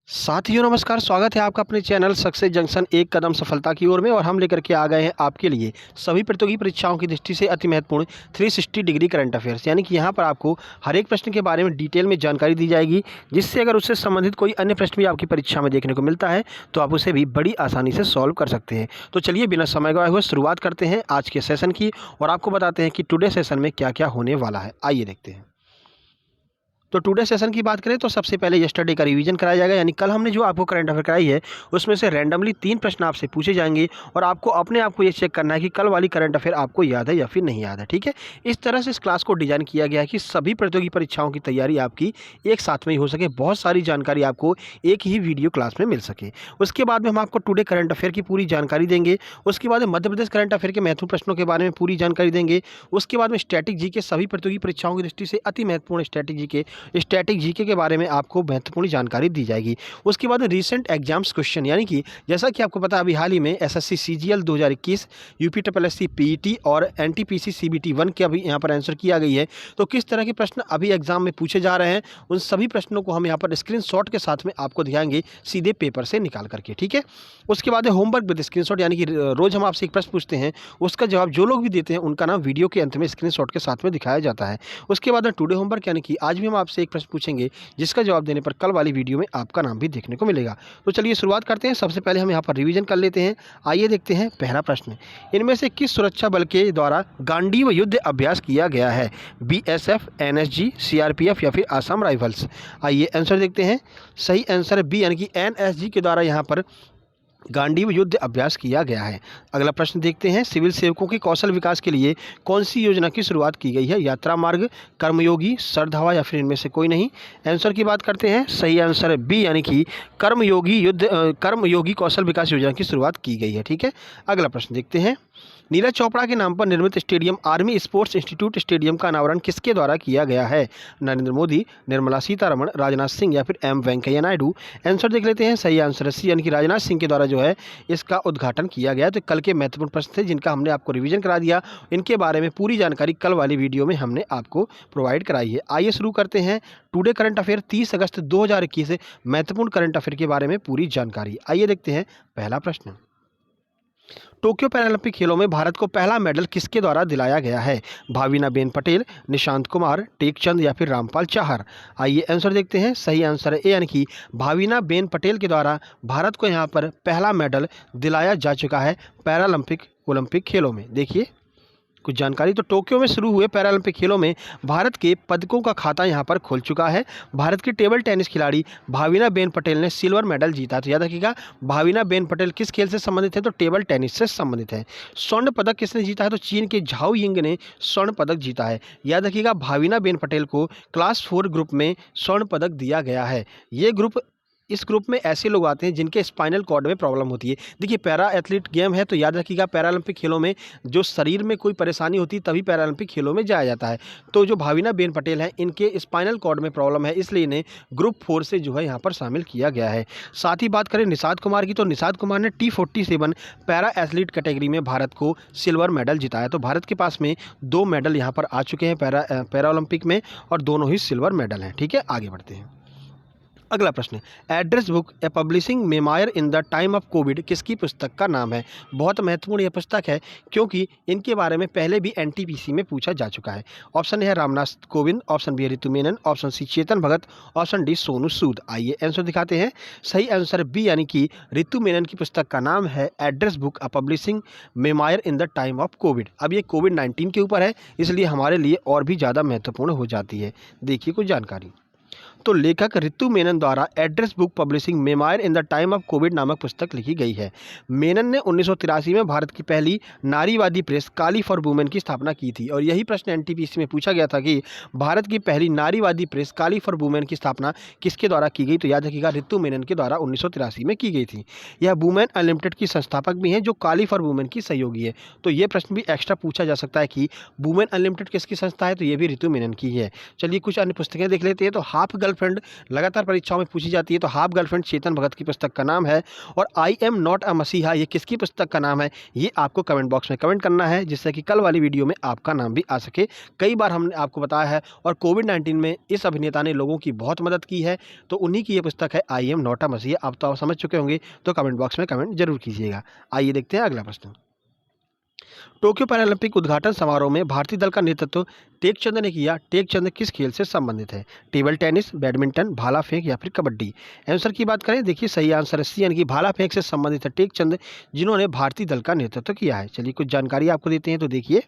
साथियों नमस्कार, स्वागत है आपका अपने चैनल सक्सेस जंक्शन एक कदम सफलता की ओर में। और हम लेकर के आ गए हैं आपके लिए सभी प्रतियोगी परीक्षाओं की दृष्टि से अति महत्वपूर्ण 360 डिग्री करंट अफेयर्स, यानी कि यहाँ पर आपको हर एक प्रश्न के बारे में डिटेल में जानकारी दी जाएगी, जिससे अगर उससे संबंधित कोई अन्य प्रश्न भी आपकी परीक्षा में देखने को मिलता है तो आप उसे भी बड़ी आसानी से सॉल्व कर सकते हैं। तो चलिए बिना समय गवाए हुए शुरुआत करते हैं आज के सेशन की और आपको बताते हैं कि टुडे सेशन में क्या क्या होने वाला है। आइए देखते हैं। तो टुडे सेशन की बात करें तो सबसे पहले यस्टरडे का रिवीजन कराया जाएगा, यानी कल हमने जो आपको करंट अफेयर कराई है उसमें से रैंडमली 3 प्रश्न आपसे पूछे जाएंगे और आपको अपने आप को ये चेक करना है कि कल वाली करंट अफेयर आपको याद है या फिर नहीं याद है। ठीक है, इस तरह से इस क्लास को डिजाइन किया गया है कि सभी प्रतियोगी परीक्षाओं की तैयारी आपकी एक साथ में ही हो सके, बहुत सारी जानकारी आपको एक ही वीडियो क्लास में मिल सके। उसके बाद में हम आपको टुडे करंट अफेयर की पूरी जानकारी देंगे। उसके बाद में मध्य प्रदेश करंट अफेयर के महत्वपूर्ण प्रश्नों के बारे में पूरी जानकारी देंगे। उसके बाद में स्टैटिक जी के सभी प्रतियोगी परीक्षाओं की दृष्टि से अति महत्वपूर्ण स्टैटिक जीके के बारे में आपको महत्वपूर्ण जानकारी दी जाएगी। उसके बाद रीसेंट एग्जाम्स क्वेश्चन, यानी कि जैसा कि आपको पता है अभी हाल ही में एसएससी सीजीएल 2021, यूपीएससी पीईटी और एनटीपीसी सीबीटी 1 के अभी यहाँ पर आंसर किया गई है। तो किस तरह के प्रश्न अभी एग्जाम में पूछे जा रहे हैं, उन सभी प्रश्नों को हम यहाँ पर स्क्रीनशॉट के साथ में आपको दिखाएंगे सीधे पेपर से निकाल करके। ठीक है, उसके बाद होमवर्क विद स्क्रीनशॉट, यानी कि रोज हम आपसे एक प्रश्न पूछते हैं, उसका जवाब जो लोग भी देते हैं उनका नाम वीडियो के अंत में स्क्रीनशॉट के साथ में दिखाया जाता है। उसके बाद टुडे होमवर्क, यानी कि आज भी हम आपसे एक प्रश्न पूछेंगे जिसका जवाब देने पर कल वाली वीडियो में आपका नाम भी देखने को मिलेगा। तो चलिए शुरुआत करते हैं। सबसे पहले हम यहाँ पर रिवीजन कर लेते हैं। आइए देखते हैं पहला प्रश्न, इनमें से किस सुरक्षा बल के द्वारा गांडीव युद्ध अभ्यास किया गया है? बीएसएफ, एनएसजी, सीआरपीएफ या फिर असम राइफल्स? आइए आंसर देखते हैं। सही आंसर बी, यानी कि एनएसजी के द्वारा यहाँ पर गांडीव युद्ध अभ्यास किया गया है। अगला प्रश्न देखते हैं, सिविल सेवकों के कौशल विकास के लिए कौन सी योजना की शुरुआत की गई है? यात्रा मार्ग, कर्मयोगी, सर्द हवा या फिर इनमें से कोई नहीं? आंसर की बात करते हैं। सही आंसर बी, यानी कि कर्मयोगी कौशल विकास योजना की शुरुआत की गई है। ठीक है, अगला प्रश्न देखते हैं, नीरज चोपड़ा के नाम पर निर्मित stadium army sports institute stadium का अनावरण किसके द्वारा किया गया है? नरेंद्र मोदी, निर्मला सीतारमण, राजनाथ सिंह या फिर एम वेंकैया नायडू? आंसर देख लेते हैं। सही आंसर सी, यानी कि राजनाथ सिंह के द्वारा जो है इसका उद्घाटन किया गया। तो कल के महत्वपूर्ण प्रश्न थे जिनका हमने आपको रिवीजन करा दिया, इनके बारे में पूरी जानकारी कल वाली वीडियो में हमने आपको प्रोवाइड कराई है। आइए शुरू करते हैं टुडे करंट अफेयर 30 अगस्त 2021 महत्वपूर्ण करंट अफेयर के बारे में पूरी जानकारी। आइए देखते हैं पहला प्रश्न, टोक्यो पैरालंपिक खेलों में भारत को पहला मेडल किसके द्वारा दिलाया गया है? भाविना बेन पटेल, निशांत कुमार, टेकचंद या फिर रामपाल चाहर? आइए आंसर देखते हैं। सही आंसर है ए, यानी कि भाविना बेन पटेल के द्वारा भारत को यहाँ पर पहला मेडल दिलाया जा चुका है ओलंपिक खेलों में। देखिए कुछ जानकारी, तो टोक्यो में शुरू हुए पैरालंपिक खेलों में भारत के पदकों का खाता यहां पर खुल चुका है। भारत की टेबल टेनिस खिलाड़ी भाविना बेन पटेल ने सिल्वर मेडल जीता। तो याद रखिएगा, भाविना बेन पटेल किस खेल से संबंधित है? तो टेबल टेनिस से संबंधित है। स्वर्ण पदक किसने जीता है? तो चीन के झाओ यिंग ने स्वर्ण पदक जीता है। याद रखिएगा, भाविना बेन पटेल को क्लास 4 ग्रुप में स्वर्ण पदक दिया गया है। इस ग्रुप में ऐसे लोग आते हैं जिनके स्पाइनल कॉर्ड में प्रॉब्लम होती है। देखिए पैरा एथलीट गेम है, तो याद रखिएगा पैरालंपिक खेलों में जो शरीर में कोई परेशानी होती है तभी पैरालंपिक खेलों में जाया जाता है। तो जो भाविना बेन पटेल हैं इनके स्पाइनल कॉर्ड में प्रॉब्लम है, इसलिए इन्हें ग्रुप 4 से जो है यहाँ पर शामिल किया गया है। साथ ही बात करें निषाद कुमार की, तो निषाद कुमार ने T47 पैरा एथलीट कैटेगरी में भारत को सिल्वर मेडल जिताया। तो भारत के पास में 2 मेडल यहाँ पर आ चुके हैं पैरा ओलंपिक में और दोनों ही सिल्वर मेडल हैं। ठीक है, आगे बढ़ते हैं। अगला प्रश्न, address book A publishing memoir in the time of Covid किसकी पुस्तक का नाम है? बहुत महत्वपूर्ण यह पुस्तक है क्योंकि इनके बारे में पहले भी एनटीपीसी में पूछा जा चुका है। ऑप्शन है रामनाथ कोविंद, ऑप्शन बी ऋतु Menon, option C Chetan Bhagat, option D Sonu Sood. आइए आंसर दिखाते हैं। सही आंसर बी, यानी कि ऋतु मेनन की पुस्तक का नाम है address book a publishing memoir in the time of Covid. अब ये कोविड-19 के ऊपर है, इसलिए हमारे लिए और भी ज़्यादा महत्वपूर्ण हो जाती है। देखिए कुछ जानकारी, तो लेखक ऋतु मेनन द्वारा address book publishing memoir in the time of Covid नामक पुस्तक लिखी गई है। मेनन ने 1983 में भारत की पहली नारीवादी प्रेस काली फॉर वुमेन की स्थापना की थी। और यही प्रश्न एनटीपीसी में पूछा गया था कि भारत की पहली नारीवादी प्रेस काली फॉर वुमेन की स्थापना किसके द्वारा की गई? तो याद रखिएगा, ऋतु मेनन के द्वारा 1983 में की गई थी। यह वुमेन अनलिमिटेड की संस्थापक भी हैं, जो काली फॉर वुमेन की सहयोगी है। तो ये प्रश्न भी एक्स्ट्रा पूछा जा सकता है कि वुमेन अनलिमिटेड किसकी संस्था है? तो ये भी ऋतु मेनन की है। चलिए कुछ अन्य पुस्तकें देख लेते हैं। तो हाफ गर्लफ्रेंड लगातार परीक्षाओं में पूछी जाती है, तो हाफ गर्लफ्रेंड चेतन भगत की पुस्तक का नाम है। और आई एम नॉट अ मसीहा ये किसकी पुस्तक का नाम है, ये आपको कमेंट बॉक्स में कमेंट करना है, जिससे कि कल वाली वीडियो में आपका नाम भी आ सके। कई बार हमने आपको बताया है, और कोविड-19 में इस अभिनेता ने लोगों की बहुत मदद की है, तो उन्हीं की ये पुस्तक है आई एम नॉट अ मसीहा। अब तो आप समझ चुके होंगे, तो कमेंट बॉक्स में कमेंट जरूर कीजिएगा। आइए देखते हैं अगला प्रश्न। टोक्यो पैरालंपिक उद्घाटन समारोह में भारतीय दल का नेतृत्व टेकचंद ने किया। टेकचंद किस खेल से संबंधित है, टेबल टेनिस, बैडमिंटन, भाला फेंक या फिर कबड्डी। आंसर की बात करें, देखिए सही आंसर है सी, यानी कि भाला फेंक से संबंधित है टेकचंद, जिन्होंने भारतीय दल का नेतृत्व किया है। चलिए कुछ जानकारी आपको देते हैं, तो देखिए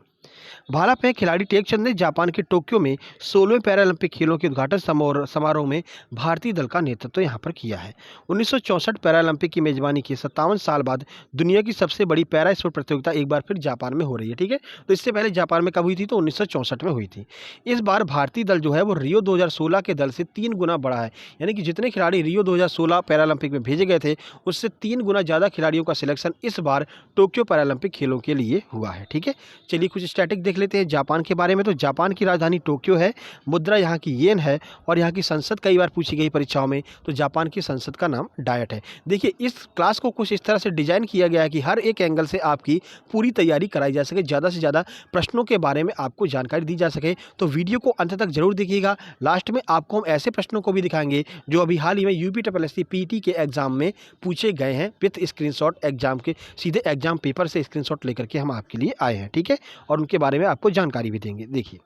भाला फेंक खिलाड़ी टेकचंद ने जापान के टोक्यो में 16वें पैरालंपिक खेलों के उद्घाटन समारोह में भारतीय दल का नेतृत्व यहां पर किया है। 1964 पैरालंपिक की मेजबानी के 57 साल बाद दुनिया की सबसे बड़ी पैरा स्पोर्ट प्रतियोगिता एक बार फिर जापान में हो रही है। ठीक है, तो इससे पहले जापान में कब हुई थी, तो 1964 में हुई थी। इस बार भारतीय दल जो है वो रियो 2016 के दल से 3 गुना बड़ा है, यानी कि जितने खिलाड़ी रियो 2016 पैरालंपिक में भेजे गए थे, उससे 3 गुना ज़्यादा खिलाड़ियों का सिलेक्शन इस बार टोक्यो पैरालंपिक खेलों के लिए हुआ है। ठीक है, चलिए कुछ स्टैटिक देख लेते हैं जापान के बारे में। तो जापान की राजधानी टोक्यो है, मुद्रा यहाँ की येन है, और यहाँ की संसद कई बार पूछी गई परीक्षाओं में, तो जापान की संसद का नाम डायट है। देखिए इस क्लास को कुछ इस तरह से डिजाइन किया गया है कि हर एक एंगल से आपकी पूरी तैयारी कराई जा सके, ज़्यादा से ज़्यादा प्रश्नों के बारे में आपको जानकारी दी जा सके। तो वीडियो को अंत तक जरूर देखिएगा। लास्ट में आपको हम ऐसे प्रश्नों को भी दिखाएंगे जो अभी हाल ही में यूपीएससी पीटी के एग्जाम में पूछे गए हैं, विथ स्क्रीनशॉट, एग्जाम के सीधे एग्जाम पेपर से स्क्रीनशॉट लेकर के हम आपके लिए आए हैं। ठीक है, और उनके बारे में आपको जानकारी भी देंगे। देखिए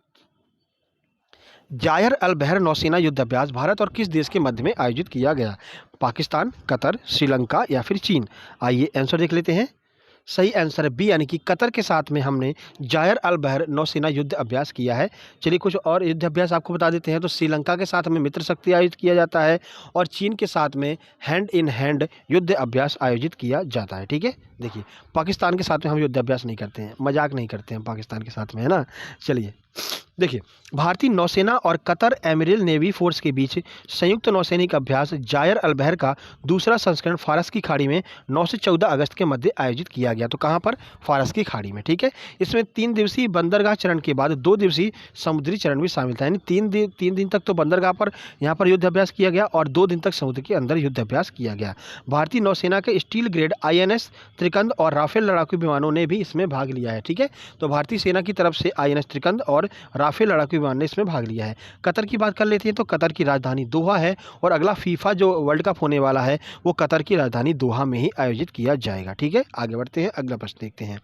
जायर अल बहर नौसेना युद्ध अभ्यास भारत और किस देश के मध्य में आयोजित किया गया, पाकिस्तान, कतर, श्रीलंका या फिर चीन। आइए आंसर देख लेते हैं। सही आंसर है बी, यानी कि कतर के साथ में हमने जायर अल बहर नौसेना युद्ध अभ्यास किया है। चलिए कुछ और युद्ध अभ्यास आपको बता देते हैं। तो श्रीलंका के साथ में मित्र शक्ति आयोजित किया जाता है, और चीन के साथ में हैंड इन हैंड युद्ध अभ्यास आयोजित किया जाता है। ठीक है, देखिए पाकिस्तान के साथ में हम युद्ध अभ्यास नहीं करते हैं, मजाक नहीं करते हैं पाकिस्तान के साथ में, है ना। चलिए देखिए भारतीय नौसेना और कतर एमिरल नेवी फोर्स के बीच संयुक्त नौसैनिक अभ्यास जायर अल बहर का दूसरा संस्करण फारस की खाड़ी में 9 से 14 अगस्त के मध्य आयोजित किया गया। तो कहाँ पर, फारस की खाड़ी में। ठीक है, इसमें 3 दिवसीय बंदरगाह चरण के बाद 2 दिवसीय समुद्री चरण भी शामिल था, यानी 3 दिन तक तो बंदरगाह पर यहाँ पर युद्ध अभ्यास किया गया, और 2 दिन तक समुद्र के अंदर युद्ध अभ्यास किया गया। भारतीय नौसेना के स्टील ग्रेड INS त्रिकंद और राफेल लड़ाकू विमानों ने भी इसमें भाग लिया है। ठीक है, तो भारतीय सेना की तरफ से INS त्रिकंद और राफेल लड़ाकू विमान ने इसमें भाग लिया है। कतर की बात कर लेते हैं, तो कतर की राजधानी दोहा है, और अगला फीफा जो वर्ल्ड कप होने वाला है वो कतर की राजधानी दोहा में ही आयोजित किया जाएगा। ठीक है, आगे बढ़ते हैं, अगला प्रश्न देखते हैं।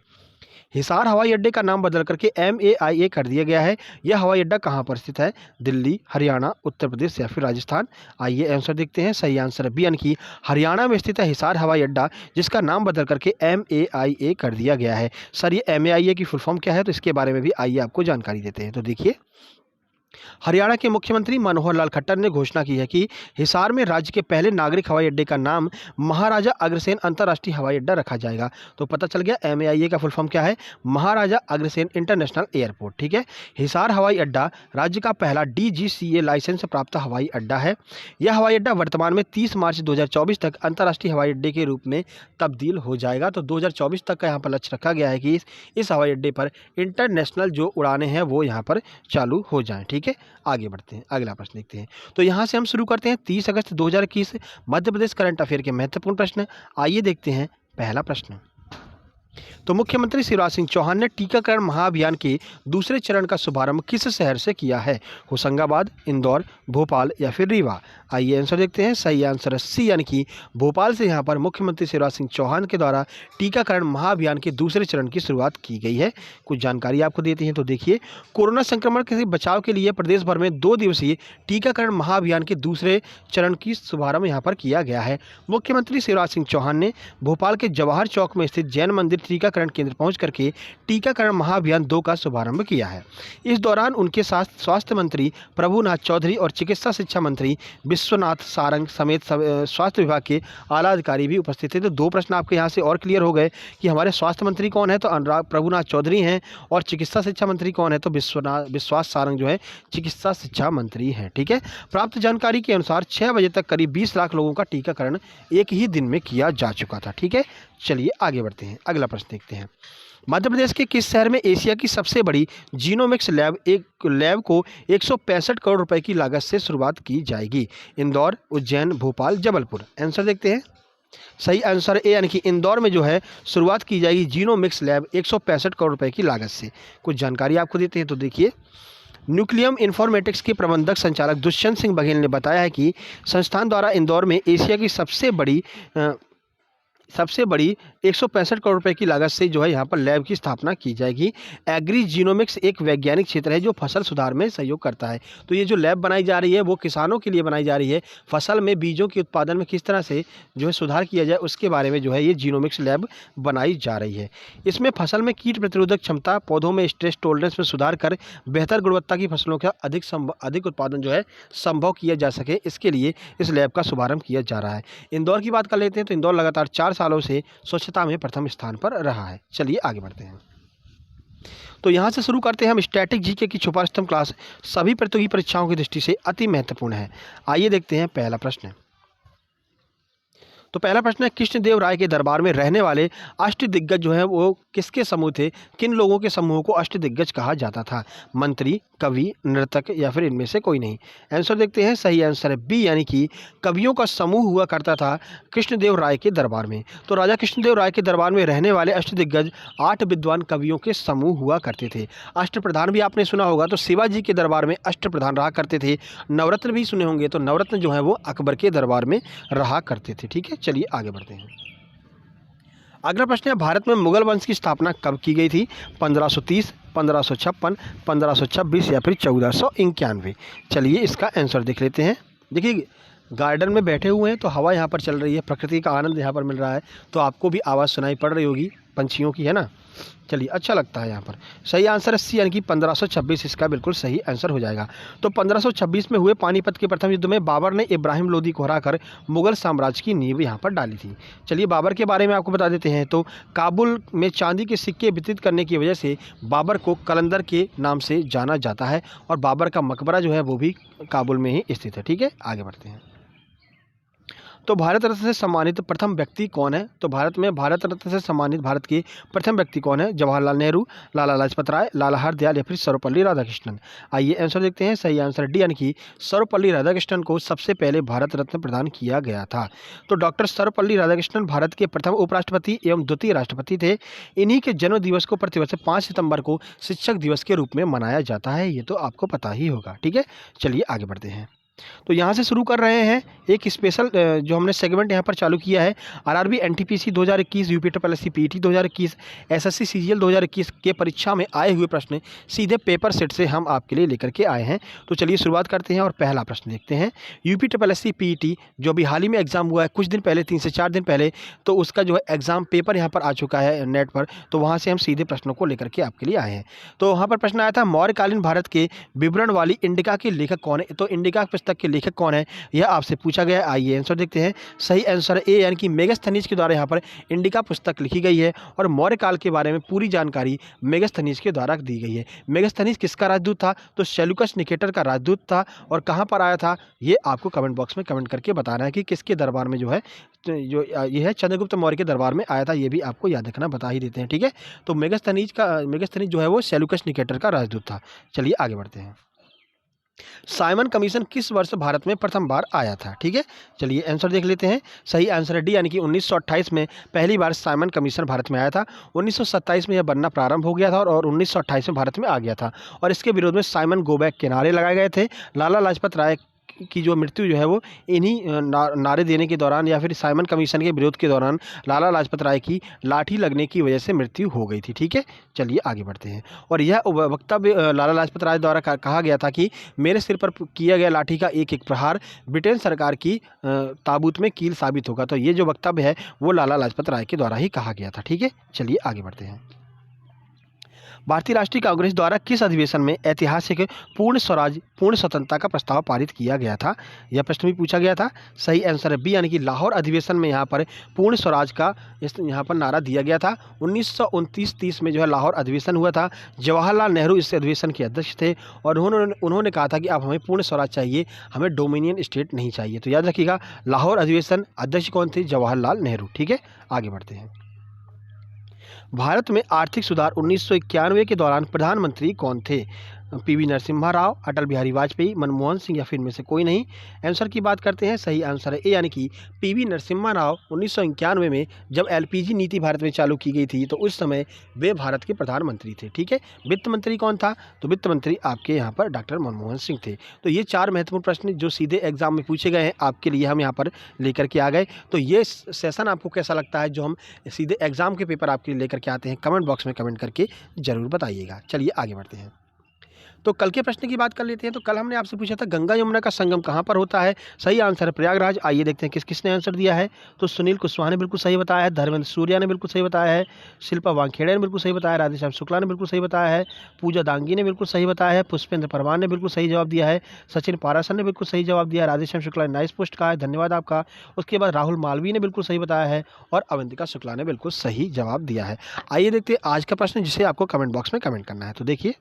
हिसार हवाई अड्डे का नाम बदल करके MAIA कर दिया गया है। यह हवाई अड्डा कहाँ पर स्थित है, दिल्ली, हरियाणा, उत्तर प्रदेश या फिर राजस्थान। आइए आंसर देखते हैं। सही आंसर है बी, यानी कि हरियाणा में स्थित है हिसार हवाई अड्डा, जिसका नाम बदल करके MAIA कर दिया गया है। सर ये MAIA की फुल फॉर्म क्या है, तो इसके बारे में भी आइए आपको जानकारी देते हैं। तो देखिए हरियाणा के मुख्यमंत्री मनोहर लाल खट्टर ने घोषणा की है कि हिसार में राज्य के पहले नागरिक हवाई अड्डे का नाम महाराजा अग्रसेन अंतर्राष्ट्रीय हवाई अड्डा रखा जाएगा। तो पता चल गया MAIA का फुल फॉर्म क्या है, महाराजा अग्रसेन इंटरनेशनल एयरपोर्ट। ठीक है, हिसार हवाई अड्डा राज्य का पहला DGCA लाइसेंस प्राप्त हवाई अड्डा है। यह हवाई अड्डा वर्तमान में 30 मार्च 2024 तक अंतर्राष्ट्रीय हवाई अड्डे के रूप में तब्दील हो जाएगा। तो 2024 तक का यहाँ पर लक्ष्य रखा गया है कि इस हवाई अड्डे पर इंटरनेशनल जो उड़ानें हैं वो यहाँ पर चालू हो जाएं। ठीक है, आगे बढ़ते हैं, अगला प्रश्न देखते हैं। तो यहाँ से हम शुरू करते हैं 30 अगस्त 2021 मध्य प्रदेश करंट अफेयर के महत्वपूर्ण प्रश्न। आइए देखते हैं पहला प्रश्न। तो मुख्यमंत्री शिवराज सिंह चौहान ने टीकाकरण महाअभियान के दूसरे चरण का शुभारंभ किस शहर से किया है, होशंगाबाद, इंदौर, भोपाल या फिर रीवा। आइए आंसर देखते हैं। सही आंसर है सी, यानी कि भोपाल से यहाँ पर मुख्यमंत्री शिवराज सिंह चौहान के द्वारा टीकाकरण महाअभियान के दूसरे चरण की शुरुआत की गई है। कुछ जानकारी आपको देती हैं। तो देखिए कोरोना संक्रमण के बचाव के लिए प्रदेश भर में 2 दिवसीय टीकाकरण महाअभियान के दूसरे चरण की शुभारंभ यहाँ पर किया गया है। मुख्यमंत्री शिवराज सिंह चौहान ने भोपाल के जवाहर चौक में स्थित जैन मंदिर टीकाकरण केंद्र पहुंच करके टीकाकरण महाअभियान 2 का शुभारंभ किया है। इस दौरान उनके साथ स्वास्थ्य मंत्री प्रभुनाथ चौधरी और चिकित्सा शिक्षा मंत्री विश्वनाथ सारंग समेत स्वास्थ्य विभाग के आला अधिकारी भी उपस्थित थे। तो 2 प्रश्न आपके यहाँ से और क्लियर हो गए कि हमारे स्वास्थ्य मंत्री कौन है, तो अनुराग प्रभुनाथ चौधरी हैं, और चिकित्सा शिक्षा मंत्री कौन है, तो विश्वास सारंग जो है चिकित्सा शिक्षा मंत्री हैं। ठीक है, प्राप्त जानकारी के अनुसार 6 बजे तक करीब 20 लाख लोगों का टीकाकरण एक ही दिन में किया जा चुका था। ठीक है, चलिए आगे बढ़ते हैं, अगला प्रश्न देखते हैं। मध्य प्रदेश के किस शहर में एशिया की सबसे बड़ी जीनोमिक्स लैब को 165 करोड़ रुपए की लागत से शुरुआत की जाएगी? इंदौर, उज्जैन, भोपाल, जबलपुर। आंसर देखते हैं। सही आंसर ए यानी कि इंदौर में जो है शुरुआत की जाएगी जीनोमिक्स लैब 165 करोड़ रुपए की लागत से। कुछ जानकारी आपको देते हैं तो देखिए, न्यूक्लियम इन्फॉर्मेटिक्स के प्रबंधक संचालक दुष्यंत सिंह बघेल ने बताया है कि संस्थान द्वारा इंदौर में एशिया की सबसे बड़ी 165 करोड़ रुपए की लागत से जो है यहाँ पर लैब की स्थापना की जाएगी। एग्री जीनोमिक्स एक वैज्ञानिक क्षेत्र है जो फसल सुधार में सहयोग करता है। तो ये जो लैब बनाई जा रही है वो किसानों के लिए बनाई जा रही है। फसल में बीजों के उत्पादन में किस तरह से जो है सुधार किया जाए उसके बारे में जो है ये जीनोमिक्स लैब बनाई जा रही है। इसमें फसल में कीट प्रतिरोधक क्षमता, पौधों में स्ट्रेस टॉलरेंस में सुधार कर बेहतर गुणवत्ता की फसलों का अधिक उत्पादन जो है संभव किया जा सके, इसके लिए इस लैब का शुभारंभ किया जा रहा है। इंदौर की बात कर लेते हैं तो इंदौर लगातार 4 सालों से स्वच्छता में प्रथम स्थान पर रहा है। चलिए आगे बढ़ते हैं। तो यहाँ से शुरू करते हैं हम स्टैटिक जीके की छुपा स्तंभ क्लास सभी प्रतियोगी परीक्षाओं की दृष्टि से अति महत्वपूर्ण है। आइए देखते हैं पहला प्रश्न। तो पहला प्रश्न है, कृष्णदेव राय के दरबार में रहने वाले अष्टदिग्गज जो है वो किसके समूह थे? किन लोगों के समूह को अष्टदिग्गज कहा जाता था? मंत्री, कवि, नर्तक या फिर इनमें से कोई नहीं? आंसर देखते हैं। सही आंसर है बी यानी कि कवियों का समूह हुआ करता था कृष्णदेव राय के दरबार में। तो राजा कृष्णदेव राय के दरबार में रहने वाले अष्टदिग्गज 8 विद्वान कवियों के समूह हुआ करते थे। अष्टप्रधान भी आपने सुना होगा, तो शिवाजी के दरबार में अष्टप्रधान रहा करते थे। नवरत्न भी सुने होंगे, तो नवरत्न जो है वो अकबर के दरबार में रहा करते थे। ठीक है, चलिए आगे बढ़ते हैं। अगला प्रश्न है, भारत में मुगल वंश की स्थापना कब की गई थी? 1530, 1556, 1526 या फिर 1491? चलिए इसका आंसर देख लेते हैं। देखिए, गार्डन में बैठे हुए हैं तो हवा यहाँ पर चल रही है, प्रकृति का आनंद यहाँ पर मिल रहा है, तो आपको भी आवाज़ सुनाई पड़ रही होगी पंछियों की, है ना। चलिए, अच्छा लगता है यहाँ पर। सही आंसर है सी यानी कि 1526 इसका बिल्कुल सही आंसर हो जाएगा। तो 1526 में हुए पानीपत के प्रथम युद्ध में बाबर ने इब्राहिम लोदी को हराकर मुगल साम्राज्य की नींव यहाँ पर डाली थी। चलिए बाबर के बारे में आपको बता देते हैं। तो काबुल में चांदी के सिक्के वितरित करने की वजह से बाबर को कलंदर के नाम से जाना जाता है, और बाबर का मकबरा जो है वो भी काबुल में ही स्थित है। ठीक है, आगे बढ़ते हैं। तो भारत रत्न से सम्मानित प्रथम व्यक्ति कौन है? तो भारत में भारत रत्न से सम्मानित भारत के प्रथम व्यक्ति कौन है? जवाहरलाल नेहरू, लाला लाजपत राय, लाला हरदयाल या फिर सर्वपल्ली राधाकृष्णन? आइए आंसर देखते हैं। सही आंसर डी यानी कि सर्वपल्ली राधाकृष्णन को सबसे पहले भारत रत्न प्रदान किया गया था। तो डॉक्टर सर्वपल्ली राधाकृष्णन भारत के प्रथम उपराष्ट्रपति एवं द्वितीय राष्ट्रपति थे। इन्हीं के जन्म दिवस को प्रतिवर्ष 5 सितंबर को शिक्षक दिवस के रूप में मनाया जाता है, ये तो आपको पता ही होगा। ठीक है, चलिए आगे बढ़ते हैं। तो यहाँ से शुरू कर रहे हैं एक स्पेशल जो हमने सेगमेंट यहाँ पर चालू किया है, RRB NTPC 2021, UPSC PT 2021, SSC CGL 2021 के परीक्षा में आए हुए प्रश्न सीधे पेपर सेट से हम आपके लिए लेकर के आए हैं। तो चलिए शुरुआत करते हैं और पहला प्रश्न देखते हैं। यूपीएससी पीटी जो अभी हाल ही में एग्जाम हुआ है, कुछ दिन पहले, 3 से 4 दिन पहले, तो उसका जो है एग्जाम पेपर यहाँ पर आ चुका है नेट पर, तो वहाँ से हम सीधे प्रश्नों को लेकर के आपके लिए आए हैं। तो वहाँ पर प्रश्न आया था, मौर्यकालीन भारत के विवरण वाली इंडिका के लेखक कौन है? तो इंडिका पुस्तक के लेखक कौन है, यह आपसे पूछा गया है। आइए आंसर देखते हैं। सही आंसर ए यानी कि मेगस्थनीज के द्वारा यहाँ पर इंडिका पुस्तक लिखी गई है, और मौर्य काल के बारे में पूरी जानकारी मेगस्थनीज के द्वारा दी गई है। मेगस्थनीज किसका राजदूत था? तो सेल्यूकस निकेटर का राजदूत था, और कहाँ पर आया था ये आपको कमेंट बॉक्स में कमेंट करके बताना है कि किसके दरबार में जो है, जो ये है चंद्रगुप्त मौर्य के दरबार में आया था, ये भी आपको याद रखना, बता ही देते हैं। ठीक है, तो मेगस्थनीज जो है वो सेल्यूकस निकेटर का राजदूत था। चलिए आगे बढ़ते हैं। साइमन कमीशन किस वर्ष भारत में प्रथम बार आया था? ठीक है, चलिए आंसर देख लेते हैं। सही आंसर है डी यानी कि 1928 में पहली बार साइमन कमीशन भारत में आया था। 1927 में यह बनना प्रारंभ हो गया था, और 1928 में भारत में आ गया था, और इसके विरोध में साइमन गो बैक के नारे लगाए गए थे। लाला लाजपत राय की जो मृत्यु जो है वो इन्हीं नारे देने के दौरान, या फिर साइमन कमीशन के विरोध के दौरान लाला लाजपत राय की लाठी लगने की वजह से मृत्यु हो गई थी। ठीक है, चलिए आगे बढ़ते हैं। और यह वक्तव्य लाला लाजपत राय द्वारा कहा गया था कि मेरे सिर पर किया गया लाठी का एक एक प्रहार ब्रिटेन सरकार की ताबूत में कील साबित होगा। तो ये जो वक्तव्य है वो लाला लाजपत राय के द्वारा ही कहा गया था। ठीक है, चलिए आगे बढ़ते हैं। भारतीय राष्ट्रीय कांग्रेस द्वारा किस अधिवेशन में ऐतिहासिक पूर्ण स्वराज पूर्ण स्वतंत्रता का प्रस्ताव पारित किया गया था? यह प्रश्न भी पूछा गया था। सही आंसर है बी यानी कि लाहौर अधिवेशन में यहाँ पर पूर्ण स्वराज का यहाँ पर नारा दिया गया था। 1929-30 में जो है लाहौर अधिवेशन हुआ था। जवाहरलाल नेहरू इस अधिवेशन के अध्यक्ष थे, और उन्होंने कहा था कि अब हमें पूर्ण स्वराज चाहिए, हमें डोमिनियन स्टेट नहीं चाहिए। तो याद रखिएगा, लाहौर अधिवेशन अध्यक्ष कौन थे? जवाहरलाल नेहरू। ठीक है, आगे बढ़ते हैं। भारत में आर्थिक सुधार 1991 के दौरान प्रधानमंत्री कौन थे? पीवी नरसिम्हा राव, अटल बिहारी वाजपेयी, मनमोहन सिंह या फिर इनमें से कोई नहीं। आंसर की बात करते हैं, सही आंसर है ए यानी कि पीवी नरसिम्हा राव। 1991 में जब एलपीजी नीति भारत में चालू की गई थी तो उस समय वे भारत के प्रधानमंत्री थे। ठीक है, वित्त मंत्री कौन था? तो वित्त मंत्री आपके यहाँ पर डॉक्टर मनमोहन सिंह थे। तो ये 4 महत्वपूर्ण प्रश्न जो सीधे एग्जाम में पूछे गए हैं आपके लिए हम यहाँ पर लेकर के आ गए। तो ये सेशन आपको कैसा लगता है जो हम सीधे एग्जाम के पेपर आपके लिए लेकर के आते हैं? कमेंट बॉक्स में कमेंट करके ज़रूर बताइएगा। चलिए आगे बढ़ते हैं। तो कल के प्रश्न की बात कर लेते हैं। तो कल हमने आपसे पूछा था गंगा यमुना का संगम कहाँ पर होता है? सही आंसर है प्रयागराज। आइए देखते हैं किस किसने आंसर दिया है। तो सुनील कुशवाहा ने बिल्कुल सही बताया है, धर्मेंद्र सूर्या ने बिल्कुल सही बताया है, शिल्पा वानखेड़े ने बिल्कुल सही बताया है, राधेश्याम शुक्ला ने बिल्कुल सही बताया है, पूजा दांगी ने बिल्कुल सही बताया है, पुष्पेंद्र परमार ने बिल्कुल सही जवाब दिया है, सचिन पारासर ने बिल्कुल सही जवाब दिया है, राधेश्याम शुक्ला ने नाइस पोस्ट कहा है, धन्यवाद आपका। उसके बाद राहुल मालवीय ने बिल्कुल सही बताया है और अवंतिका शुक्ला ने बिल्कुल सही जवाब दिया है। आइए देखते हैं आज का प्रश्न जिसे आपको कमेंट बॉक्स में कमेंट करना है। तो देखिए,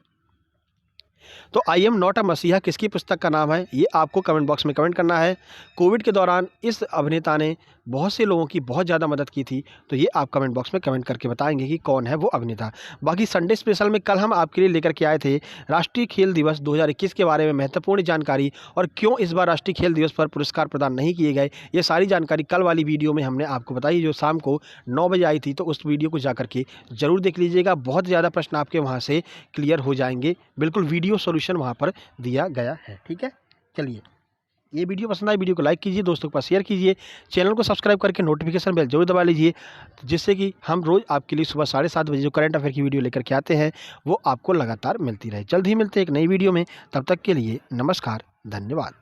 तो आई एम नॉट अ मसीहा किसकी पुस्तक का नाम है? ये आपको कमेंट बॉक्स में कमेंट करना है। कोविड के दौरान इस अभिनेता ने बहुत से लोगों की बहुत ज़्यादा मदद की थी। तो ये आप कमेंट बॉक्स में कमेंट करके बताएंगे कि कौन है वो अभिनेता। बाकी संडे स्पेशल में कल हम आपके लिए लेकर के आए थे राष्ट्रीय खेल दिवस 2021 के बारे में महत्वपूर्ण जानकारी और क्यों इस बार राष्ट्रीय खेल दिवस पर पुरस्कार प्रदान नहीं किए गए। ये सारी जानकारी कल वाली वीडियो में हमने आपको बताई जो शाम को 9 बजे आई थी। तो उस वीडियो को जाकर के ज़रूर देख लीजिएगा। बहुत ज़्यादा प्रश्न आपके वहाँ से क्लियर हो जाएंगे। बिल्कुल वीडियो सॉल्यूशन वहाँ पर दिया गया है। ठीक है, चलिए, ये वीडियो पसंद आए वीडियो को लाइक कीजिए, दोस्तों के पास शेयर कीजिए, चैनल को सब्सक्राइब करके नोटिफिकेशन बेल जरूर दबा लीजिए, जिससे कि हम रोज़ आपके लिए सुबह 7:30 बजे जो करंट अफेयर की वीडियो लेकर के आते हैं वो आपको लगातार मिलती रहे। जल्द ही मिलते हैं एक नई वीडियो में, तब तक के लिए नमस्कार, धन्यवाद।